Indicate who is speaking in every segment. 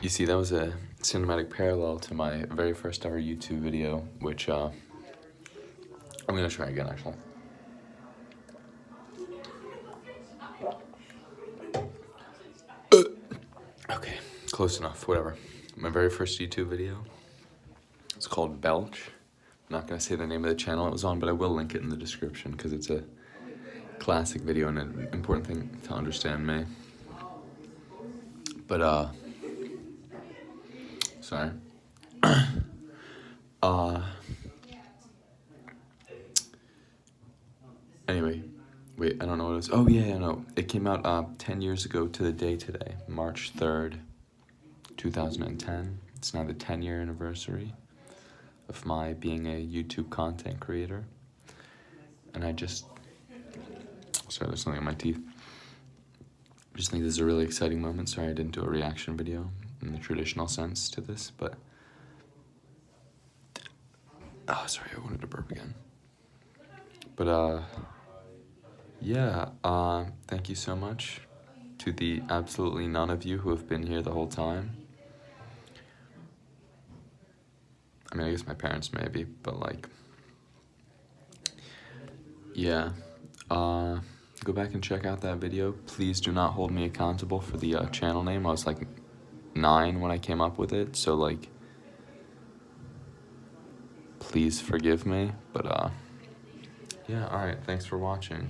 Speaker 1: You see, that was a cinematic parallel to my very first ever YouTube video, which I'm gonna try again, actually. Okay, close enough, whatever. My very first YouTube video, it's called Belch. I'm not gonna say the name of the channel it was on, but I will link it in the description because it's a classic video and an important thing to understand me. But, sorry. Anyway, wait, I don't know what it was. Oh, yeah, no. It came out 10 years ago to the day today, March 3rd, 2010. It's now the 10-year anniversary of my being a YouTube content creator. And sorry, there's something in my teeth. I just think this is a really exciting moment. Sorry I didn't do a reaction video in the traditional sense to this, but... Oh, sorry, I wanted to burp again. But, yeah, thank you so much to the absolutely none of you who have been here the whole time. I mean, I guess my parents maybe, but like, yeah, go back and check out that video. Please do not hold me accountable for the channel name. I was like 9 when I came up with it, so like, please forgive me, but yeah, alright, thanks for watching.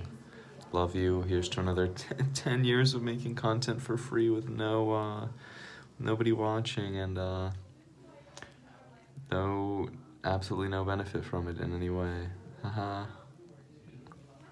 Speaker 1: Love you. Here's to another 10 years of making content for free with nobody watching and absolutely no benefit from it in any way. Haha.